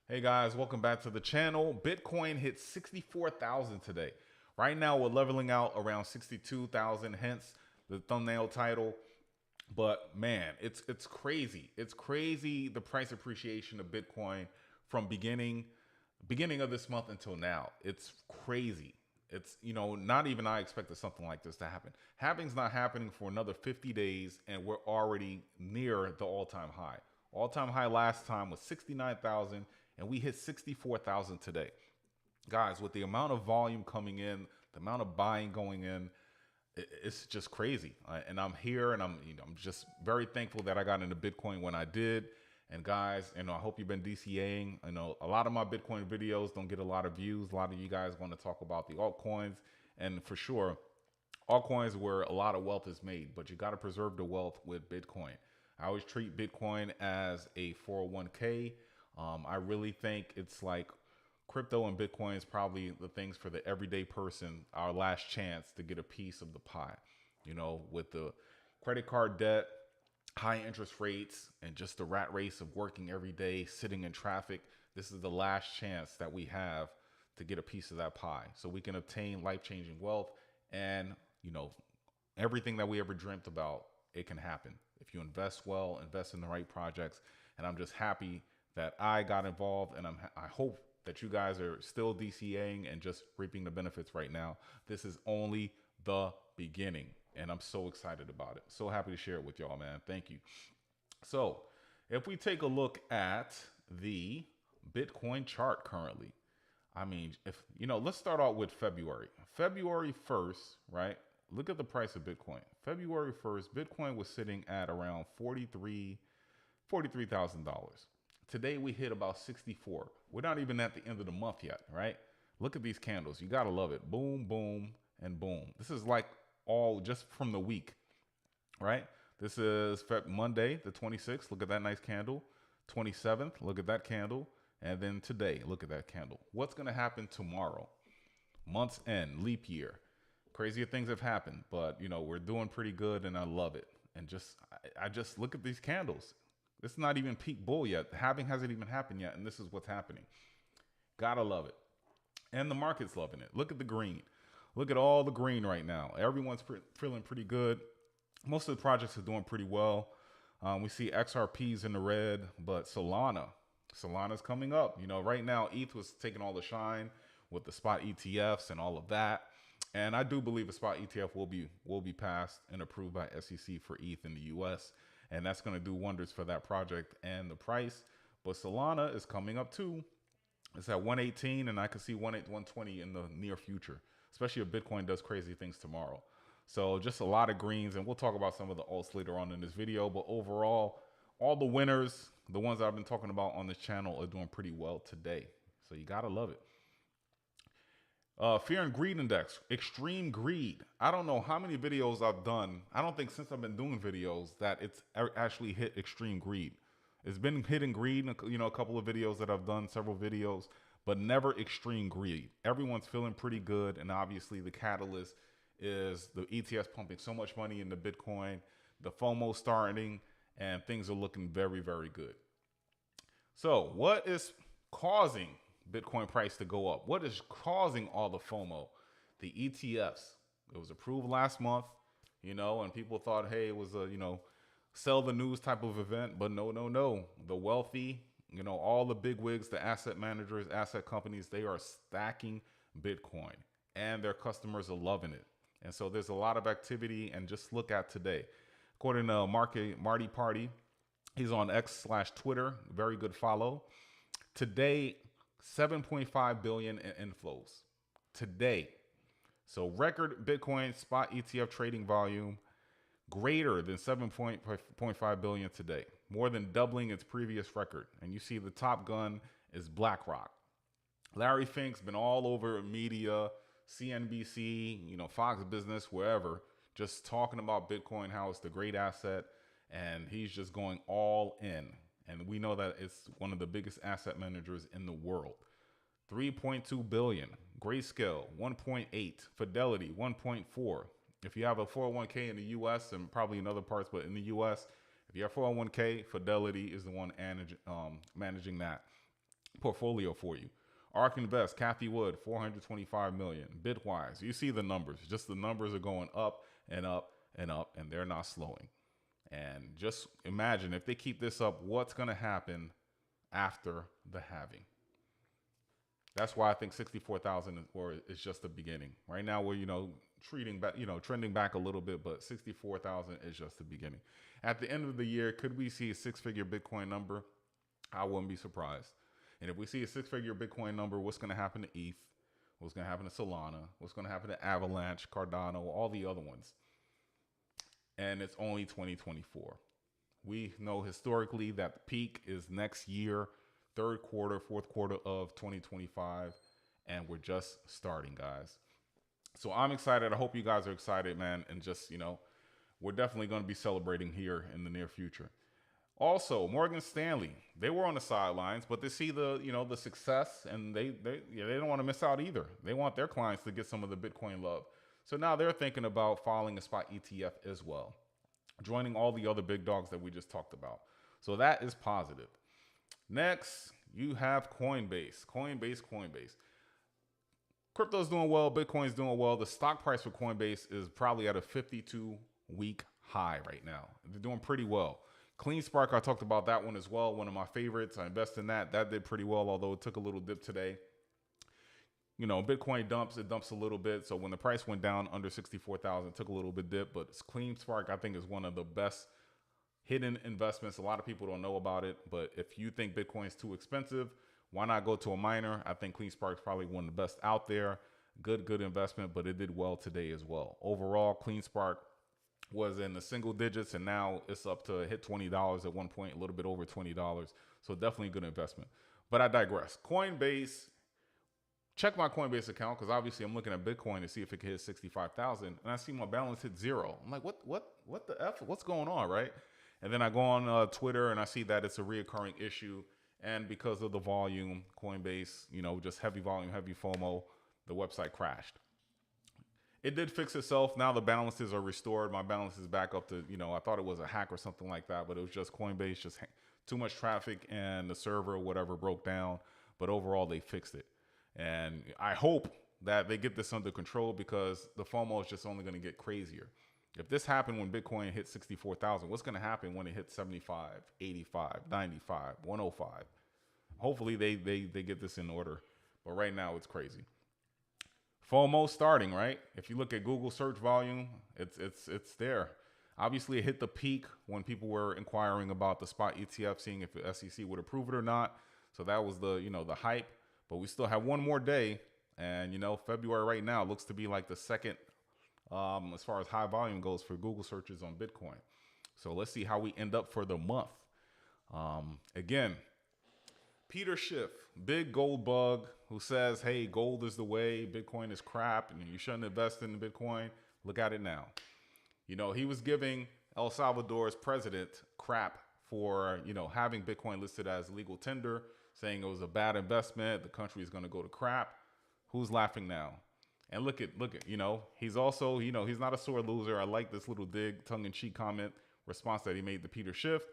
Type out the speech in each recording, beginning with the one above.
Hey guys, welcome back to the channel. Bitcoin hit 64,000 today. Right now we're leveling out around 62,000, hence the thumbnail title. But man, it's crazy. It's crazy the price appreciation of Bitcoin from beginning of this month until now. It's crazy. It's, not even I expected something like this to happen. Halving's not happening for another 50 days and we're already near the all-time high. All-time high last time was 69,000 and we hit 64,000 today. Guys, with the amount of volume coming in, the amount of buying going in, it's just crazy. And I'm here and I'm just very thankful that I got into Bitcoin when I did. And guys, I hope you've been DCAing. I know a lot of my Bitcoin videos don't get a lot of views. A lot of you guys want to talk about the altcoins. And for sure, altcoins where a lot of wealth is made, but you got to preserve the wealth with Bitcoin. I always treat Bitcoin as a 401k. I really think it's like crypto and Bitcoin is probably the things for the everyday person, our last chance to get a piece of the pie. With the credit card debt, high interest rates, and just the rat race of working every day, sitting in traffic, this is the last chance that we have to get a piece of that pie so we can obtain life-changing wealth and, everything that we ever dreamt about, it can happen. If you invest well, invest in the right projects. And I'm just happy that I got involved, and I hope that you guys are still DCAing and just reaping the benefits right now. This is only the beginning, and I'm so excited about it. So happy to share it with y'all, man. Thank you. So if we take a look at the Bitcoin chart currently, let's start out with February. February 1st, right? Look at the price of Bitcoin. February 1st, Bitcoin was sitting at around $43,000. Today we hit about 64. We're not even at the end of the month yet, right? Look at these candles. You gotta love it. Boom, boom, and boom. This is like all just from the week, right? This is Monday, the 26th. Look at that nice candle. 27th, look at that candle. And then today, look at that candle. What's gonna happen tomorrow? Month's end, leap year. Crazier things have happened, but we're doing pretty good and I love it. And I just look at these candles. It's not even peak bull yet. Halving hasn't even happened yet, and this is what's happening. Gotta love it. And the market's loving it. Look at the green. Look at all the green right now. Everyone's feeling pretty good. Most of the projects are doing pretty well. We see XRPs in the red, but Solana's coming up. Right now, ETH was taking all the shine with the spot ETFs and all of that. And I do believe a spot ETF will be passed and approved by SEC for ETH in the US. And that's going to do wonders for that project and the price. But Solana is coming up too. It's at 118 and I can see 120 in the near future, especially if Bitcoin does crazy things tomorrow. So just a lot of greens, and we'll talk about some of the alts later on in this video. But overall, all the winners, the ones that I've been talking about on this channel, are doing pretty well today. So you got to love it. Fear and greed index, extreme greed. I don't know how many videos I've done. I don't think since I've been doing videos that it's actually hit extreme greed. It's been hitting greed, a couple of videos that I've done, several videos, but never extreme greed. Everyone's feeling pretty good. And obviously the catalyst is the ETFs pumping so much money into Bitcoin, the FOMO starting, and things are looking very, very good. So what is causing Bitcoin price to go up? What is causing all the FOMO? The ETFs. It was approved last month, and people thought, hey, it was a, sell the news type of event, but no. The wealthy, all the big wigs, the asset managers, asset companies, they are stacking Bitcoin and their customers are loving it. And so there's a lot of activity, and just look at today. According to Marty Party, he's on X/Twitter, very good follow. Today, 7.5 billion in inflows today. So record Bitcoin spot ETF trading volume greater than 7.5 billion today, more than doubling its previous record. And you see the top gun is BlackRock. Larry Fink's been all over media, CNBC, Fox Business, wherever, just talking about Bitcoin, how it's the great asset, and he's just going all in. And we know that it's one of the biggest asset managers in the world. 3.2 billion. Grayscale, 1.8. Fidelity, 1.4. If you have a 401k in the US and probably in other parts, but in the US, if you have 401k, Fidelity is the one managing that. portfolio for you. ARK Invest, Kathy Wood, 425 million. Bitwise, you see the numbers. Just the numbers are going up and up and up, and they're not slowing. And just imagine if they keep this up, what's going to happen after the halving. That's why I think 64,000 is just the beginning. Right now we're, trending back a little bit, but 64,000 is just the beginning. At the end of the year, could we see a six-figure Bitcoin number? I wouldn't be surprised. And if we see a six-figure Bitcoin number, what's going to happen to ETH? What's going to happen to Solana? What's going to happen to Avalanche, Cardano, all the other ones? And it's only 2024. We know historically that the peak is next year, third quarter, fourth quarter of 2025, and we're just starting, guys. So I'm excited. I hope you guys are excited, man. And just, we're definitely going to be celebrating here in the near future. Also, Morgan Stanley, they were on the sidelines, but they see the success, and they don't want to miss out either. They want their clients to get some of the Bitcoin love. So now they're thinking about filing a spot ETF as well, joining all the other big dogs that we just talked about. So that is positive. Next, you have Coinbase. Coinbase. Crypto's doing well. Bitcoin's doing well. The stock price for Coinbase is probably at a 52-week high right now. They're doing pretty well. CleanSpark, I talked about that one as well. One of my favorites. I invested in that. That did pretty well, although it took a little dip today. Bitcoin dumps a little bit. So when the price went down under 64,000, it took a little bit dip. But CleanSpark, I think, is one of the best hidden investments. A lot of people don't know about it. But if you think Bitcoin is too expensive, why not go to a miner? I think CleanSpark is probably one of the best out there. Good investment, but it did well today as well. Overall, CleanSpark was in the single digits, and now it's up to hit $20 at one point, a little bit over $20. So definitely a good investment. But I digress. Coinbase, check my Coinbase account, because obviously I'm looking at Bitcoin to see if it can hit 65,000, and I see my balance hit zero. I'm like, what the F? What's going on, right? And then I go on Twitter, and I see that it's a reoccurring issue. And because of the volume, Coinbase, just heavy volume, heavy FOMO, the website crashed. It did fix itself. Now the balances are restored. My balance is back up to, I thought it was a hack or something like that, but it was just Coinbase, just too much traffic, and the server or whatever broke down. But overall, they fixed it. And I hope that they get this under control, because the FOMO is just only going to get crazier. If this happened when Bitcoin hit 64,000, what's going to happen when it hits 75, 85, 95, 105? Hopefully they get this in order. But right now it's crazy. FOMO starting, right? If you look at Google search volume, it's there. Obviously, it hit the peak when people were inquiring about the spot ETF, seeing if the SEC would approve it or not. So that was the hype. But we still have one more day, and February right now looks to be like the second as far as high volume goes for Google searches on Bitcoin. So let's see how we end up for the month. Again, Peter Schiff, big gold bug, who says, hey, gold is the way, Bitcoin is crap, and you shouldn't invest in Bitcoin. Look at it now. He was giving El Salvador's president crap for, having Bitcoin listed as legal tender, saying it was a bad investment, the country is going to go to crap. Who's laughing now? And look at, he's also, he's not a sore loser. I like this little dig, tongue-in-cheek comment response that he made to Peter Schiff.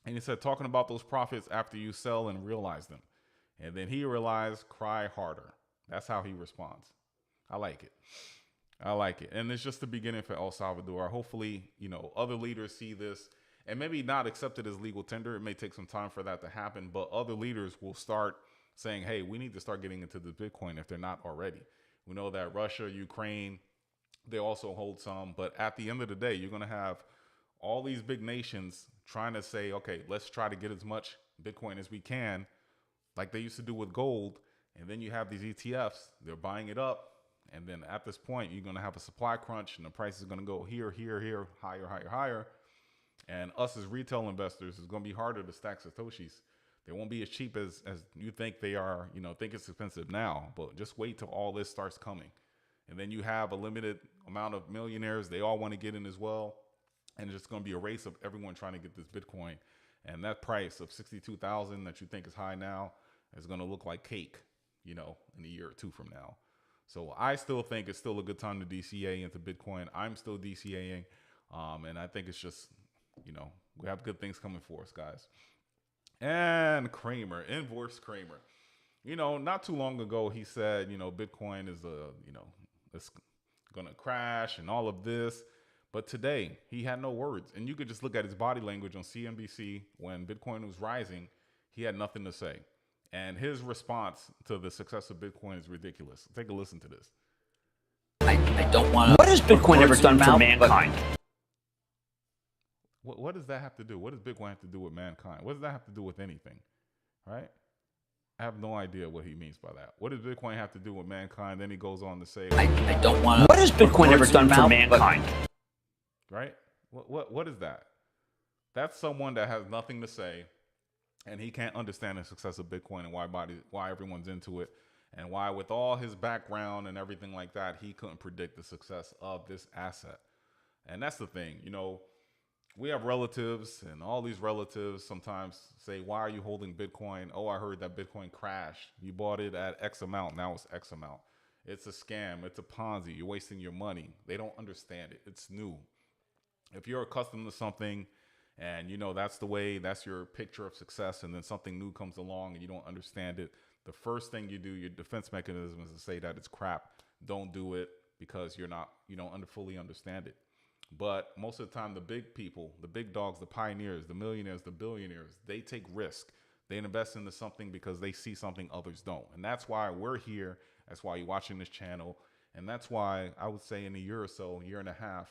And he said, talking about those profits after you sell and realize them. And then he realized, cry harder. That's how he responds. I like it. And it's just the beginning for El Salvador. Hopefully, other leaders see this and maybe not accept it as legal tender. It may take some time for that to happen, but other leaders will start saying, hey, we need to start getting into the Bitcoin if they're not already. We know that Russia, Ukraine, they also hold some. But at the end of the day, you're going to have all these big nations trying to say, okay, let's try to get as much Bitcoin as we can, like they used to do with gold. And then you have these ETFs, they're buying it up. And then at this point, you're going to have a supply crunch, and the price is going to go here, higher. And us as retail investors, it's going to be harder to stack Satoshis. They won't be as cheap as you think they are, think it's expensive now, but just wait till all this starts coming. And then you have a limited amount of millionaires. They all want to get in as well. And it's just going to be a race of everyone trying to get this Bitcoin. And that price of 62,000 that you think is high now is going to look like cake, in a year or two from now. So I still think it's still a good time to DCA into Bitcoin. I'm still DCAing. And I think it's just, we have good things coming for us, guys. And Kramer, Invoice Kramer. not too long ago, he said, Bitcoin is it's going to crash and all of this. But today, he had no words. And you could just look at his body language on CNBC when Bitcoin was rising. He had nothing to say. And his response to the success of Bitcoin is ridiculous. Take a listen to this. I don't want to. What has Bitcoin ever done for mankind? What does that have to do? What does Bitcoin have to do with mankind? What does that have to do with anything? Right? I have no idea what he means by that. What does Bitcoin have to do with mankind? Then he goes on to say, I don't want to. What has Bitcoin ever done for mankind? Right? What is that? That's someone that has nothing to say, and he can't understand the success of Bitcoin and why everyone's into it, and why, with all his background and everything like that, he couldn't predict the success of this asset. And that's the thing, we have relatives, and all these relatives sometimes say, why are you holding Bitcoin? Oh, I heard that Bitcoin crashed. You bought it at X amount. Now it's X amount. It's a scam. It's a Ponzi. You're wasting your money. They don't understand it. It's new. If you're accustomed to something and that's your picture of success, and then something new comes along and you don't understand it, the first thing you do, your defense mechanism, is to say that it's crap. Don't do it because you don't fully understand it. But most of the time, the big people, the big dogs, the pioneers, the millionaires, the billionaires, they take risk. They invest into something because they see something others don't. And that's why we're here. That's why you're watching this channel. And that's why I would say in a year or so, year and a half,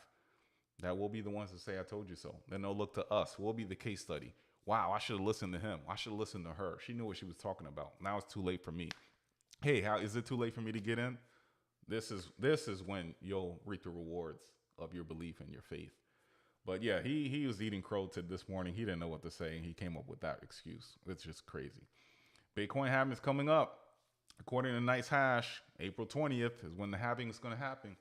that we'll be the ones to say, I told you so. Then they'll look to us. We'll be the case study. Wow, I should have listened to him. I should have listened to her. She knew what she was talking about. Now it's too late for me. Hey, how is it too late for me to get in? This is when you'll reap the rewards of your belief and your faith. But yeah, he was eating crow this morning. He didn't know what to say, and he came up with that excuse. It's just crazy. Bitcoin halving is coming up. According to Nice Hash, April 20th is when the halving is going to happen.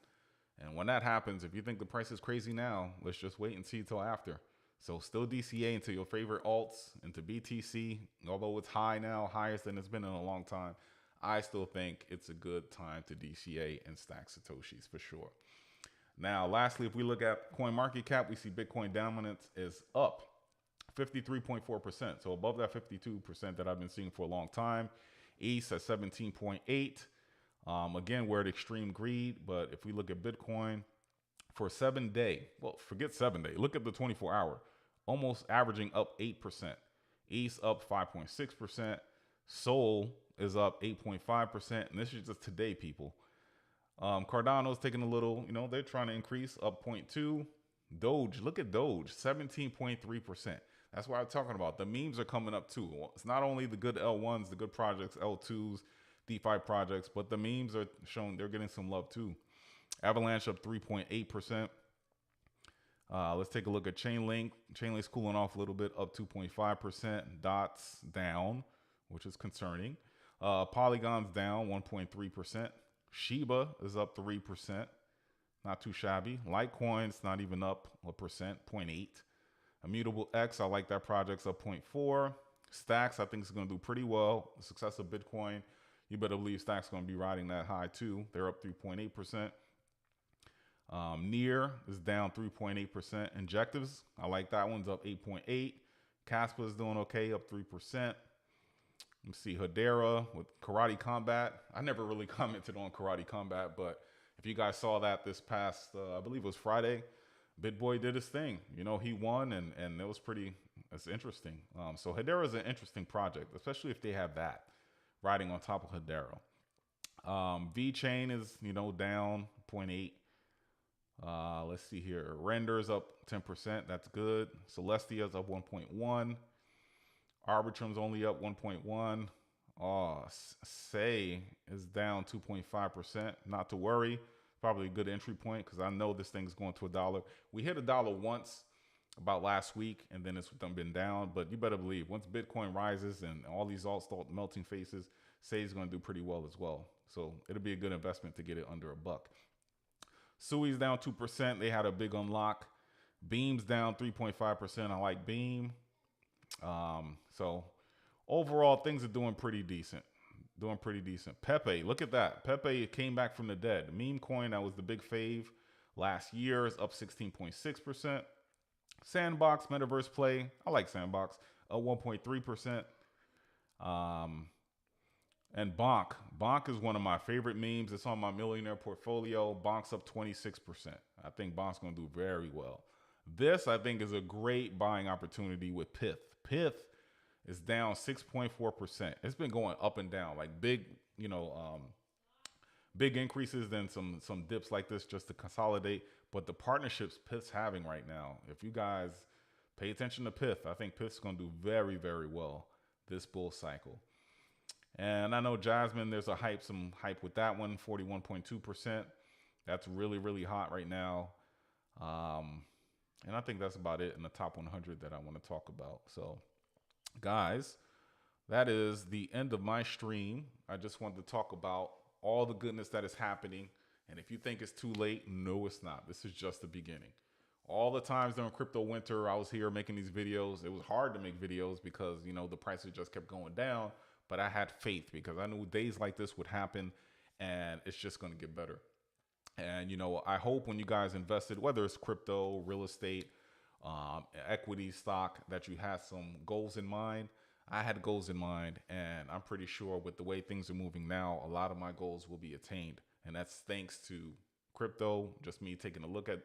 And when that happens, if you think the price is crazy now, let's just wait and see till after. So still DCA into your favorite alts, into BTC. Although it's high now, highest than it's been in a long time, I still think it's a good time to DCA and stack Satoshis for sure. Now, lastly, if we look at CoinMarketCap, we see Bitcoin dominance is up 53.4%. So above that 52% that I've been seeing for a long time. ETH at 17.8. Again, we're at extreme greed. But if we look at Bitcoin for 7 day, well, forget 7 day. Look at the 24-hour, almost averaging up 8%. ETH up 5.6%. Sol is up 8.5%. And this is just today, people. Cardano's taking a little, they're trying to increase up 0.2. Doge, look at Doge, 17.3%. That's what I'm talking about. The memes are coming up too. It's not only the good L1s, the good projects, L2s, DeFi projects, but the memes are showing they're getting some love too. Avalanche up 3.8%. Let's take a look at Chainlink. Chainlink's cooling off a little bit, up 2.5%. Dots down, which is concerning. Polygon's down 1.3%. Shiba is up 3%. Not too shabby. Litecoin's not even up a percent, 0.8. Immutable X, I like that project's up 0.4. Stacks, I think is going to do pretty well. The success of Bitcoin, you better believe Stacks going to be riding that high too. They're up 3.8%. Near is down 3.8%. Injectives, I like that one's up 8.8. Caspa is doing okay, up 3%. Let's see, Hedera with Karate Combat. I never really commented on Karate Combat, but if you guys saw that this past, I believe it was Friday, BitBoy did his thing. He won, and it was it's interesting. So Hedera is an interesting project, especially if they have that riding on top of Hedera. VeChain is, down 0.8. Let's see here. Render's up 10%. That's good. Celestia's up 1.1. Arbitrum's only up 1.1. Say is down 2.5%. Not to worry. Probably a good entry point because I know this thing's going to $1. We hit $1 once about last week, and then it's been down. But you better believe once Bitcoin rises and all these alts start melting faces, Say is going to do pretty well as well. So it'll be a good investment to get it under $1. Sui's down 2%. They had a big unlock. Beam's down 3.5%. I like Beam. So overall, things are doing pretty decent. Pepe, look at that. Pepe came back from the dead. Meme coin, that was the big fave last year, is up 16.6%. Sandbox, Metaverse Play, I like Sandbox, up 1.3%. And Bonk is one of my favorite memes. It's on my millionaire portfolio. Bonk's up 26%. I think Bonk's going to do very well. This, I think, is a great buying opportunity with Pith. Pith is down 6.4%. It's been going up and down, like big, big increases, then some dips like this just to consolidate. But the partnerships Pith's having right now, if you guys pay attention to Pith, I think Pith's going to do very, very well this bull cycle. And I know Jasmine, there's some hype with that one, 41.2%. That's really, really hot right now. And I think that's about it in the top 100 that I want to talk about. So, guys, that is the end of my stream. I just wanted to talk about all the goodness that is happening. And if you think it's too late, no, it's not. This is just the beginning. All the times during crypto winter, I was here making these videos. It was hard to make videos because, the prices just kept going down. But I had faith because I knew days like this would happen and it's just going to get better. And, I hope when you guys invested, whether it's crypto, real estate, equity, stock, that you had some goals in mind. I had goals in mind, and I'm pretty sure with the way things are moving now, a lot of my goals will be attained. And that's thanks to crypto, just me taking a look at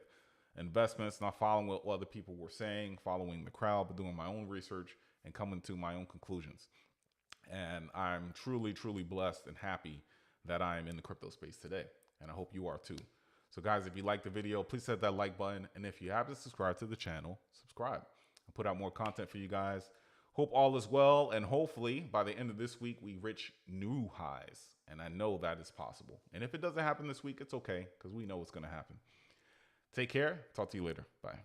investments, not following what other people were saying, following the crowd, but doing my own research and coming to my own conclusions. And I'm truly, truly blessed and happy that I'm in the crypto space today. And I hope you are too. So guys, if you liked the video, please hit that like button. And if you haven't subscribed to the channel, subscribe. I'll put out more content for you guys. Hope all is well. And hopefully by the end of this week, we reach new highs. And I know that is possible. And if it doesn't happen this week, it's okay, because we know it's going to happen. Take care. Talk to you later. Bye.